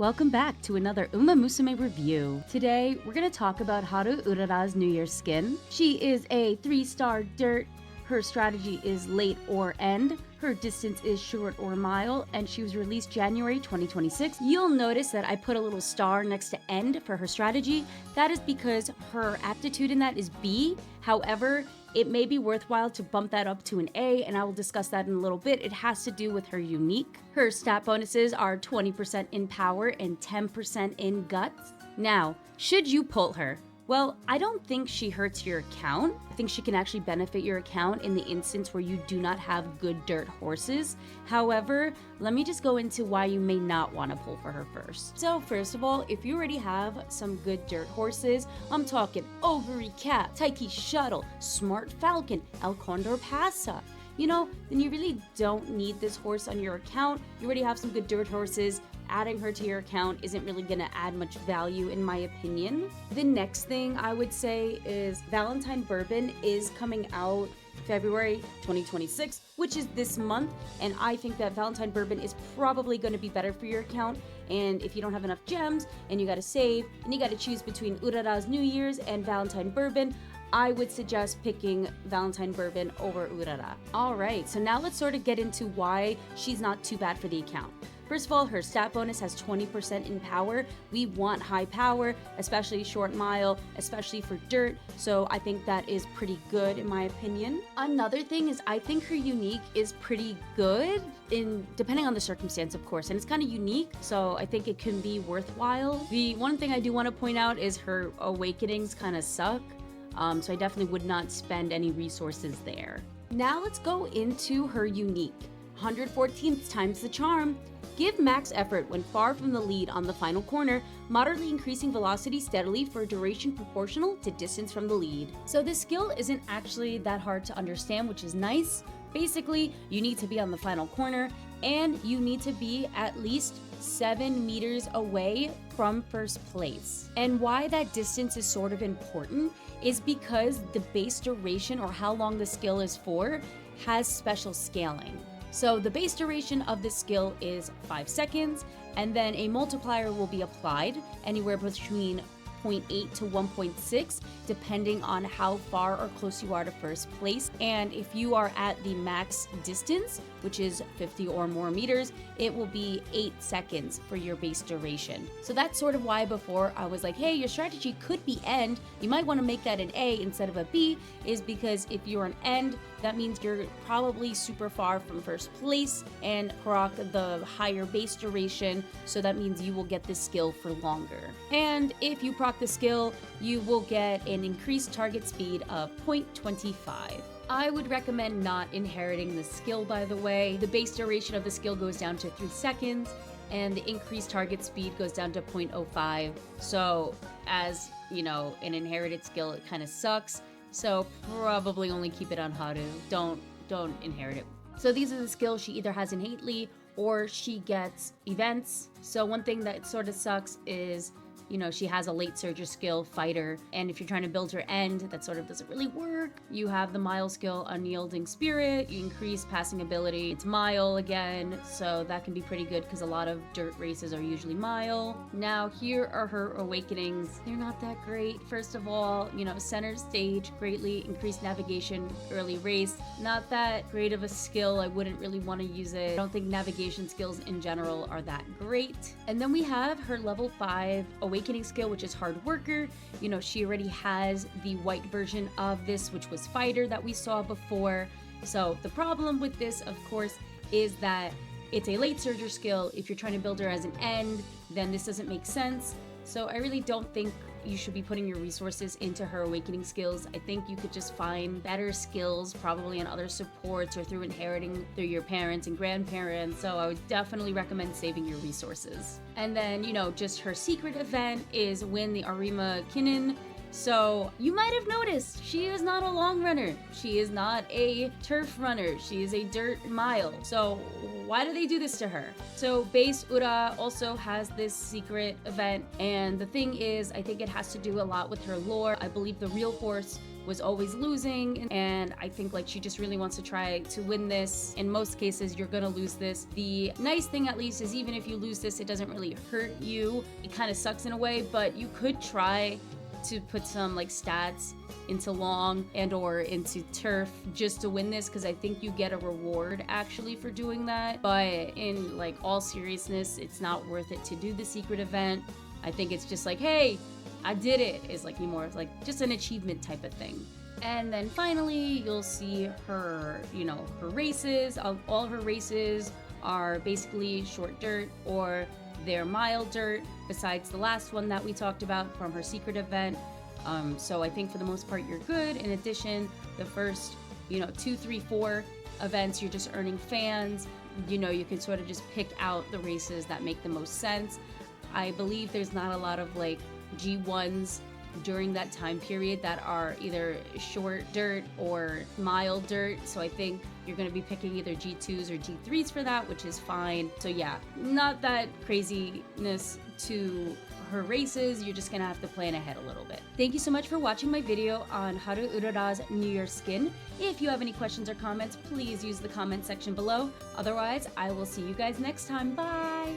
Welcome back to another Musume review. Today, we're going to talk about Haru Urara's New Year skin. She is a 3-star dirt. Her strategy is late or end. Her distance is short or mile, and she was released January 2026. You'll notice that I put a little star next to end for her strategy. That is because her aptitude in that is B. However, it may be worthwhile to bump that up to an A, and I will discuss that in a little bit. It has to do with her unique. Her stat bonuses are 20% in power and 10% in guts. Now, should you pull her? Well, I don't think she hurts your account. I think she can actually benefit your account in the instance where you do not have good dirt horses. However, let me just go into why you may not want to pull for her first. So first of all, if you already have some good dirt horses, I'm talking Ovary Cat, Taiki Shuttle, Smart Falcon, El Condor Pasa, then you really don't need this horse on your account. You already have some good dirt horses. Adding her to your account isn't really going to add much value in my opinion. The next thing I would say is Valentine Bourbon is coming out February 2026, which is this month, and I think that Valentine Bourbon is probably going to be better for your account. And if you don't have enough gems and you got to save and you got to choose between Urara's New Year's and Valentine Bourbon, I would suggest picking Valentine Bourbon over Urara. Alright, so now let's sort of get into why she's not too bad for the account. First of all, her stat bonus has 20% in power. We want high power, especially short mile, especially for dirt, so I think that is pretty good in my opinion. Another thing is I think her unique is pretty good, depending on the circumstance of course, and it's kind of unique, so I think it can be worthwhile. The one thing I do want to point out is her awakenings kind of suck, so I definitely would not spend any resources there. Now let's go into her unique. 114th times the charm. Give max effort when far from the lead on the final corner, moderately increasing velocity steadily for a duration proportional to distance from the lead. So this skill isn't actually that hard to understand, which is nice. Basically, you need to be on the final corner and you need to be at least 7 meters away from first place. And why that distance is sort of important is because the base duration, or how long the skill is for, has special scaling. So the base duration of this skill is 5 seconds, and then a multiplier will be applied anywhere between 0.8 to 1.6, depending on how far or close you are to first place. And if you are at the max distance, which is 50 or more meters, it will be 8 seconds for your base duration. So that's sort of why before I was like, hey, your strategy could be end. You might want to make that an A instead of a B, is because if you're an end, that means you're probably super far from first place and proc the higher base duration, so that means you will get this skill for longer. And if you proc the skill, you will get an increased target speed of 0.25. I would recommend not inheriting the skill, by the way. The base duration of the skill goes down to 3 seconds, and the increased target speed goes down to 0.05. So, as an inherited skill, it kind of sucks. So probably only keep it on Haru. Don't inherit it. So these are the skills she either has innately or she gets events. So one thing that sort of sucks is, she has a late surger skill, fighter, and if you're trying to build her end, that sort of doesn't really work. You have the mile skill, unyielding spirit, you increase passing ability, it's mile again, so that can be pretty good because a lot of dirt races are usually mile. Now here are her awakenings. They're not that great. First of all, center stage, greatly increased navigation, early race. Not that great of a skill. I wouldn't really want to use it. I don't think navigation skills in general are that great. And then we have her level 5 awakening skill, which is hard worker. She already has the white version of this, which was fighter that we saw before. So the problem with this, of course, is that it's a late surger skill. If you're trying to build her as an end, then this doesn't make sense. So I really don't think you should be putting your resources into her awakening skills. I think you could just find better skills, probably in other supports or through inheriting through your parents and grandparents. So I would definitely recommend saving your resources. And then, just her secret event is win the Arima Kinnin. So you might have noticed she is not a long runner. She is not a turf runner. She is a dirt mile. So why do they do this to her? So base Ura also has this secret event, and the thing is, I think it has to do a lot with her lore. I believe the real horse was always losing, and I think like she just really wants to try to win this. In most cases, you're gonna lose this. The nice thing at least is even if you lose this, it doesn't really hurt you. It kind of sucks in a way, but you could try to put some like stats into long and or into turf just to win this, because I think you get a reward actually for doing that. But in like all seriousness, it's not worth it to do the secret event. I think it's just like, hey, I did it. It's like more like just an achievement type of thing. And then finally, you'll see her, her races. All her races are basically short dirt or they're mild dirt, besides the last one that we talked about from her secret event. So I think for the most part, you're good. In addition, the first, 2, 3, 4 events, you're just earning fans. You can sort of just pick out the races that make the most sense. I believe there's not a lot of like G1s during that time period that are either short dirt or mild dirt, so I think you're going to be picking either G2s or G3s for that, which is fine. So yeah, not that craziness to her races. You're just gonna have to plan ahead a little bit. Thank you so much for watching my video on Haru Urara's New Year skin. If you have any questions or comments, please use the comment section below. Otherwise, I will see you guys next time. Bye!